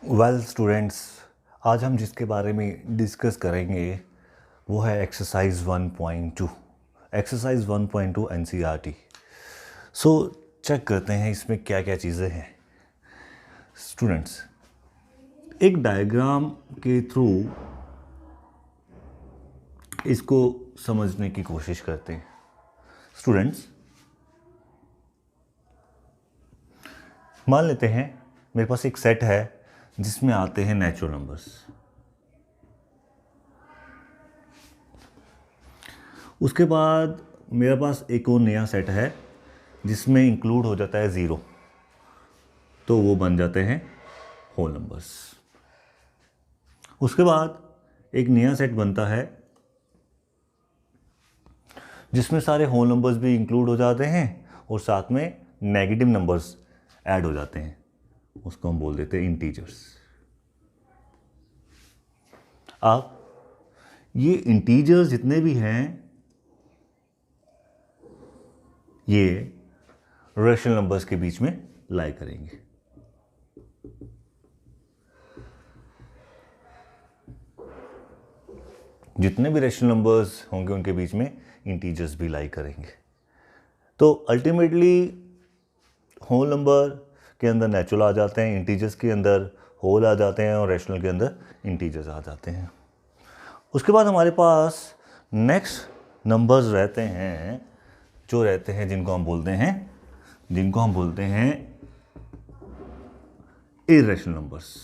Well students, आज हम जिसके बारे में डिस्कस करेंगे वो है exercise 1.2। Exercise 1.2 NCERT. So check करते हैं इसमें क्या क्या चीज़ें हैं। स्टूडेंट्स, एक डायग्राम के थ्रू इसको समझने की कोशिश करते हैं। स्टूडेंट्स, मान लेते हैं मेरे पास एक सेट है जिसमें आते हैं नेचुरल नंबर्स। उसके बाद मेरे पास एक और नया सेट है जिसमें इंक्लूड हो जाता है ज़ीरो, तो वो बन जाते हैं होल नंबर्स। उसके बाद एक नया सेट बनता है जिसमें सारे होल नंबर्स भी इंक्लूड हो जाते हैं और साथ में नेगेटिव नंबर्स ऐड हो जाते हैं। उसको हम बोल देते हैं इंटीजर्स। अब ये इंटीजर्स जितने भी हैं ये रेशनल नंबर्स के बीच में लाई करेंगे। जितने भी रेशनल नंबर्स होंगे उनके बीच में इंटीजर्स भी लाई करेंगे। तो अल्टीमेटली होल नंबर के अंदर नेचुरल आ जाते हैं, इंटीजर्स के अंदर होल आ जाते हैं और रेशनल के अंदर इंटीजर्स आ जाते हैं। उसके बाद हमारे पास नेक्स्ट नंबर्स रहते हैं जो रहते हैं जिनको हम बोलते हैं इरेशनल नंबर्स।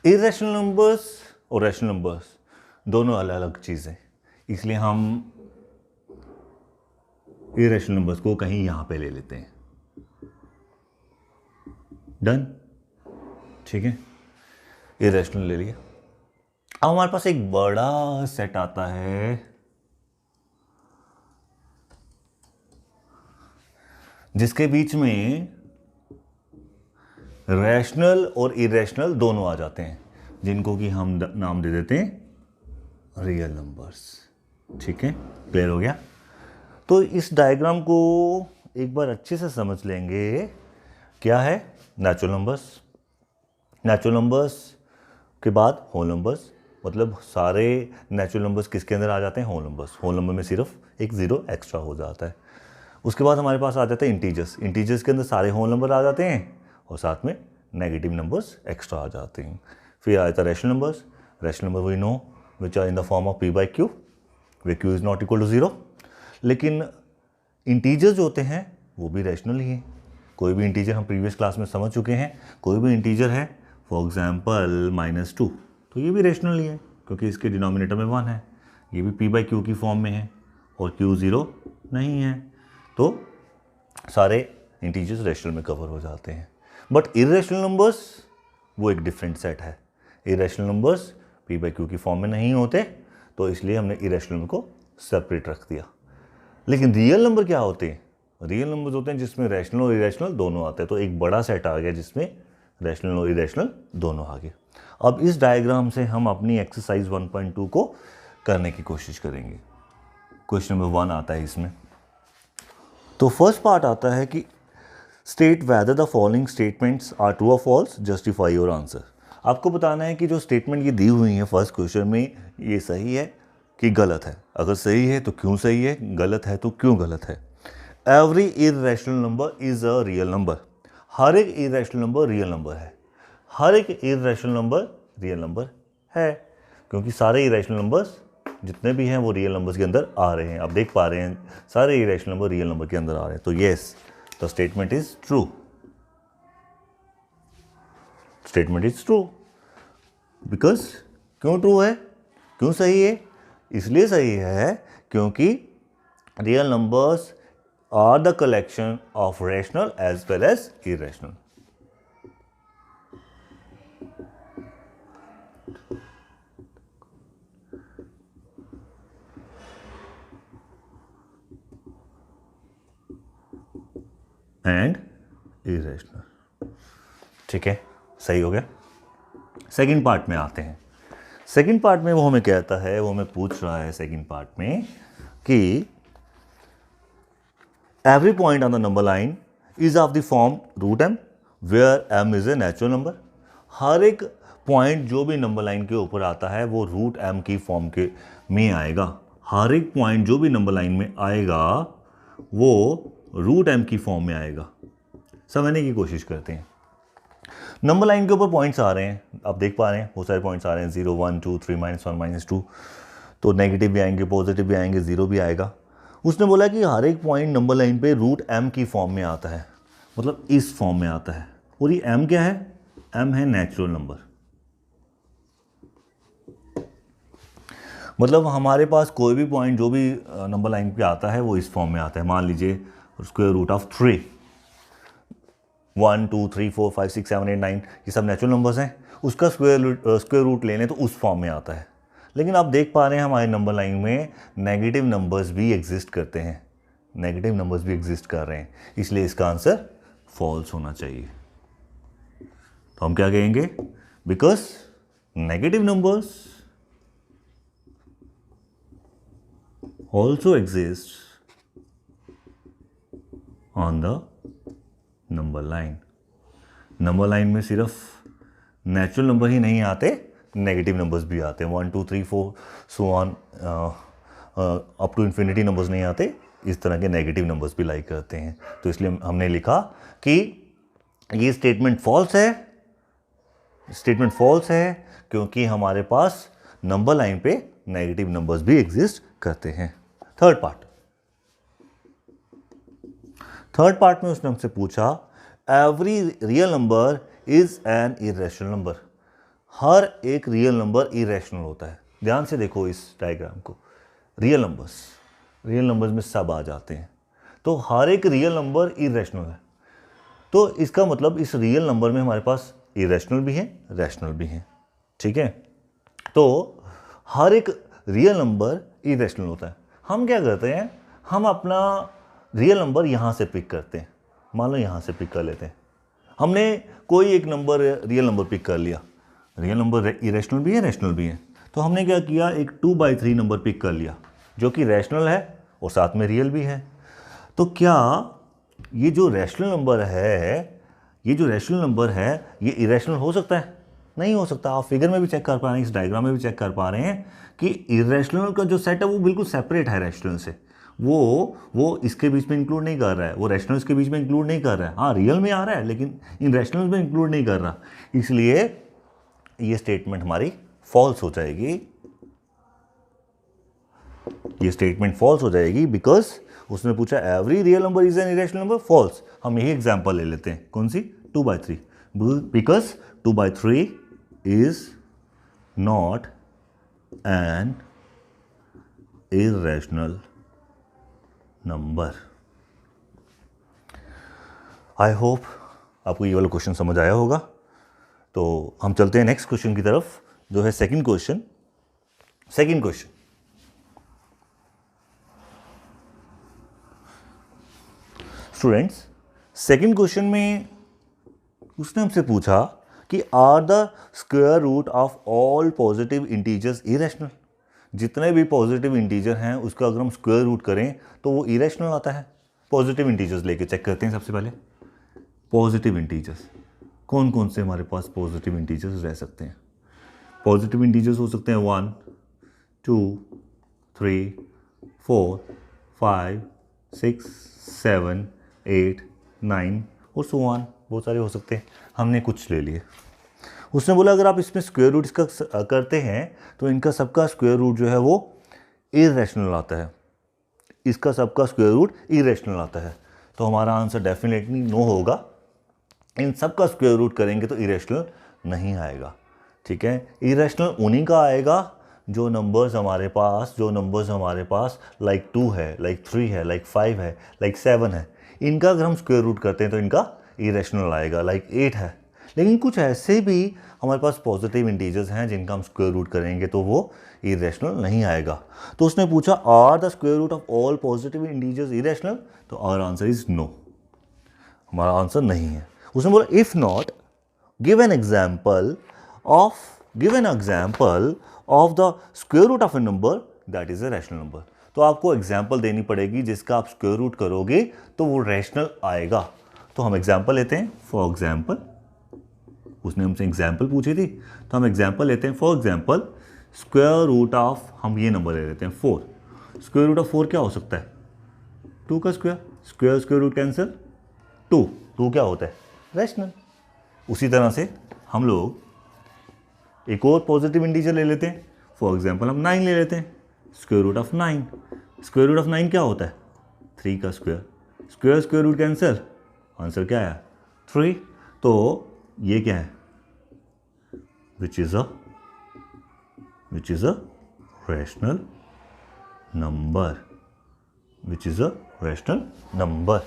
इरेशनल नंबर्स और रेशनल नंबर्स दोनों अलग अलग चीज़ें, इसलिए हम इरेशनल नंबर्स को कहीं यहां पे ले लेते हैं। डन, ठीक है, इरेशनल ले लिया। अब हमारे पास एक बड़ा सेट आता है जिसके बीच में रैशनल और इरेशनल दोनों आ जाते हैं, जिनको कि हम नाम दे देते हैं रियल नंबर्स। ठीक है, क्लियर हो गया। तो इस डायग्राम को एक बार अच्छे से समझ लेंगे। क्या है? Natural numbers. नेचुरल नंबर्स के बाद होल नंबर्स, मतलब सारे नेचुरल नंबर्स किसके अंदर आ जाते हैं? Whole numbers. होल नंबर में सिर्फ एक ज़ीरो एक्स्ट्रा हो जाता है। उसके बाद हमारे पास आ जाते हैं इंटीजर्स। इंटीजर्स के अंदर सारे होल नंबर आ जाते हैं और साथ में नेगेटिव नंबर्स एक्स्ट्रा आ जाते हैं। फिर आ जाता है rational numbers. Rational number we know which are in the form of P by Q, where Q is not equal to zero. लेकिन इंटीजर्स जो होते हैं वो भी रेशनल ही हैं। कोई भी इंटीजर, हम प्रीवियस क्लास में समझ चुके हैं, कोई भी इंटीजर है फॉर एग्जाम्पल -2, तो ये भी रेशनल ही है क्योंकि इसके डिनोमिनेटर में 1 है। ये भी पी बाई क्यू की फॉर्म में है और क्यू ज़ीरो नहीं है, तो सारे इंटीजर्स रेशनल में कवर हो जाते हैं। बट इरेशनल नंबर्स वो एक डिफरेंट सेट है। Irrational numbers P by Q की फॉर्म में नहीं होते, तो इसलिए हमने इरेशनल को सेपरेट रख दिया। लेकिन रियल नंबर क्या होते हैं? रियल नंबर्स होते हैं जिसमें रैशनल और इरेशनल दोनों आते हैं। तो एक बड़ा सेट आ गया जिसमें रैशनल और इरेशनल दोनों आ गए। अब इस डायग्राम से हम अपनी एक्सरसाइज 1.2 को करने की कोशिश करेंगे। क्वेश्चन नंबर 1 आता है इसमें। तो फर्स्ट पार्ट आता है कि state whether the following statements are true और फॉल्स, जस्टिफाई योर आंसर। आपको बताना है कि जो स्टेटमेंट ये दी हुई है फर्स्ट क्वेश्चन में, ये सही है कि गलत है। अगर सही है तो क्यों सही है, गलत है तो क्यों गलत है। Every irrational number is a real number. हर एक इरेशनल नंबर रियल नंबर है। हर एक इरेशनल नंबर रियल नंबर है क्योंकि सारे इरेशनल नंबर्स जितने भी हैं वो रियल नंबर्स के अंदर आ रहे हैं। आप देख पा रहे हैं सारे इरेशनल नंबर रियल नंबर के अंदर आ रहे हैं। तो yes, the statement is true. Statement is true because, क्यों ट्रू है, क्यों सही है? इसलिए सही है क्योंकि real numbers are the collection of rational as well as irrational. And irrational. ठीक है, सही हो गया। सेकंड पार्ट में आते हैं। सेकंड पार्ट में वो हमें कहता है, वो हमें पूछ रहा है सेकंड पार्ट में कि every point on the number line is of the form root m where m is a natural number. हर एक पॉइंट जो भी नंबर लाइन के ऊपर आता है वो रूट m की फॉर्म के में आएगा। हर एक पॉइंट जो भी नंबर लाइन में आएगा वो रूट m की फॉर्म में आएगा। समझने की कोशिश करते हैं। नंबर लाइन के ऊपर पॉइंट्स आ रहे हैं, आप देख पा रहे हैं बहुत सारे पॉइंट्स आ रहे हैं, 0 1 2 3 -1 -2, तो नेगेटिव भी आएंगे, पॉजिटिव भी आएंगे, जीरो भी आएगा। उसने बोला कि हर एक पॉइंट नंबर लाइन पे रूट m की फॉर्म में आता है, मतलब इस फॉर्म में आता है। और ये m क्या है? m है नेचुरल नंबर। मतलब हमारे पास कोई भी पॉइंट जो भी नंबर लाइन पे आता है वो इस फॉर्म में आता है। मान लीजिए स्क्वायर रूट ऑफ 3, 1 2 3 4 5 6 7 8 9 ये सब नेचुरल नंबर्स हैं, उसका स्क्वायर रूट ले लें तो उस फॉर्म में आता है। लेकिन आप देख पा रहे हैं हमारे नंबर लाइन में नेगेटिव नंबर्स भी एग्जिस्ट करते हैं, नेगेटिव नंबर्स भी एग्जिस्ट कर रहे हैं, इसलिए इसका आंसर फॉल्स होना चाहिए। तो हम क्या कहेंगे? Because negative numbers also exist on the number line. Number line में सिर्फ नेचुरल नंबर ही नहीं आते, नेगेटिव नंबर्स भी आते हैं। 1 2 3 4 so on up to infinity numbers नहीं आते, इस तरह के नेगेटिव नंबर्स भी लाइक करते हैं। तो इसलिए हमने लिखा कि ये स्टेटमेंट फॉल्स है, स्टेटमेंट फॉल्स है क्योंकि हमारे पास नंबर लाइन पे नेगेटिव नंबर्स भी एग्जिस्ट करते हैं। थर्ड पार्ट में उसने हमसे पूछा every real number is an irrational number. हर एक रियल नंबर इरेशनल होता है। ध्यान से देखो इस डायग्राम को, रियल नंबर्स में सब आ जाते हैं, तो हर एक रियल नंबर इरेशनल है। तो इसका मतलब इस रियल नंबर में हमारे पास इरेशनल भी है, रैशनल भी है। ठीक है, तो हर एक रियल नंबर इरेशनल होता है। हम क्या करते हैं, हम अपना रियल नंबर यहाँ से पिक करते हैं। मान लो यहाँ से पिक कर लेते हैं, हमने कोई एक नंबर रियल नंबर पिक कर लिया। रियल नंबर इरेशनल भी है, रैशनल भी है। तो हमने क्या किया, एक 2/3 नंबर पिक कर लिया जो कि रैशनल है और साथ में रियल भी है। तो क्या ये जो रैशनल नंबर है, ये इरेशनल हो सकता है? नहीं हो सकता। आप फिगर में भी चेक कर पा रहे हैं, इस डायग्राम में भी चेक कर पा रहे हैं कि इरेशनल का जो सेट है वो बिल्कुल सेपरेट है रैशनल से। वो इसके बीच में इंक्लूड नहीं कर रहा है, वो रैशनल्स के बीच में इंक्लूड नहीं कर रहा है। हाँ, रियल में आ रहा है लेकिन इन रैशनल्स में इंक्लूड नहीं कर रहा, इसलिए ये स्टेटमेंट हमारी फॉल्स हो जाएगी। ये स्टेटमेंट फॉल्स हो जाएगी बिकॉज उसने पूछा every real number is an irrational number. False. हम यही एग्जांपल ले लेते हैं, कौन सी? 2/3, because 2/3 is not an irrational number. I hope आपको ये वाला क्वेश्चन समझ आया होगा। तो हम चलते हैं नेक्स्ट क्वेश्चन की तरफ, जो है second question. Students, second question में उसने हमसे पूछा कि are the square root of all positive integers irrational. जितने भी पॉजिटिव इंटीजर हैं उसका अगर हम स्क्वायर रूट करें तो वो इरेशनल आता है। पॉजिटिव इंटीजर्स लेके चेक करते हैं। सबसे पहले पॉजिटिव इंटीजर्स कौन कौन से हमारे पास पॉजिटिव इंटीजर्स रह सकते हैं? पॉजिटिव इंटीजर्स हो सकते हैं 1 2 3 4 5 6 7 8 9 और सो ऑन, बहुत सारे हो सकते हैं। हमने कुछ ले लिए। उसने बोला अगर आप इसमें स्क्वायर रूट इसका करते हैं तो इनका सबका स्क्वायर रूट जो है वो इरेशनल आता है। इसका सबका स्क्वायर रूट इरेशनल आता है। तो हमारा आंसर डेफिनेटली नो होगा। इन सब का स्क्वायर रूट करेंगे तो इरेशनल नहीं आएगा। ठीक है, इरेशनल उन्हीं का आएगा जो नंबर्स हमारे पास लाइक 2 है, लाइक 3 है, लाइक 5 है, लाइक 7 है। इनका अगर हम स्क्वायर रूट करते हैं तो इनका इरेशनल आएगा, लाइक 8 है। लेकिन कुछ ऐसे भी हमारे पास पॉजिटिव इंटीजर्स हैं जिनका हम स्क्वायर रूट करेंगे तो वो इरेशनल नहीं आएगा। तो उसने पूछा are the square root of all positive integers irrational, तो आवर आंसर इज नो, हमारा आंसर नहीं है। उसने बोला if not give an example of the square root of a number that is a rational number. तो आपको example देनी पड़ेगी जिसका आप स्क्वायर रूट करोगे तो वो रैशनल आएगा। तो हम एग्जाम्पल लेते हैं। फॉर एग्जाम्पल, उसने हमसे एग्जाम्पल पूछी थी तो हम एग्जाम्पल लेते हैं। For example square root of, हम ये नंबर ले लेते हैं 4। स्क्वायर रूट ऑफ 4 क्या हो सकता है? 2 का square, square square root cancel, 2 क्या होता है? रैशनल। उसी तरह से हम लोग एक और पॉजिटिव इंटीजर ले लेते हैं। फॉर एग्जाम्पल हम 9 ले लेते हैं। Square root of 9, square root of 9 क्या होता है? 3 का square, square square root cancel, answer क्या है? 3। तो ये क्या है? Which is a rational number, which is a rational number.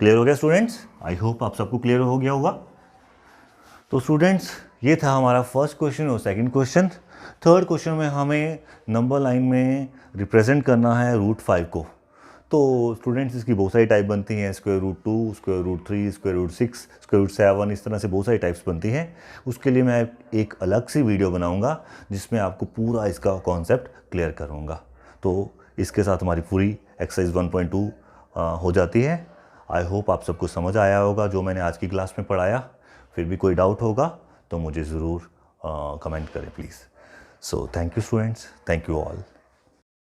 Clear हो गया स्टूडेंट्स? आई होप आप सबको क्लियर हो गया होगा। तो स्टूडेंट्स ये था हमारा फर्स्ट क्वेश्चन और सेकंड क्वेश्चन। थर्ड क्वेश्चन में हमें नंबर लाइन में रिप्रेजेंट करना है रूट 5 को। तो स्टूडेंट्स इसकी बहुत सारी टाइप बनती हैं, square root 2, square root 3, square root 6, square root 7, इस तरह से बहुत सारी टाइप्स बनती हैं। उसके लिए मैं एक अलग सी वीडियो बनाऊंगा जिसमें आपको पूरा इसका कॉन्सेप्ट क्लियर करूंगा। तो इसके साथ हमारी पूरी एक्सरसाइज 1.2 हो जाती है। आई होप आप सबको समझ आया होगा जो मैंने आज की क्लास में पढ़ाया। फिर भी कोई डाउट होगा तो मुझे ज़रूर कमेंट करें please. So thank you students, thank you all.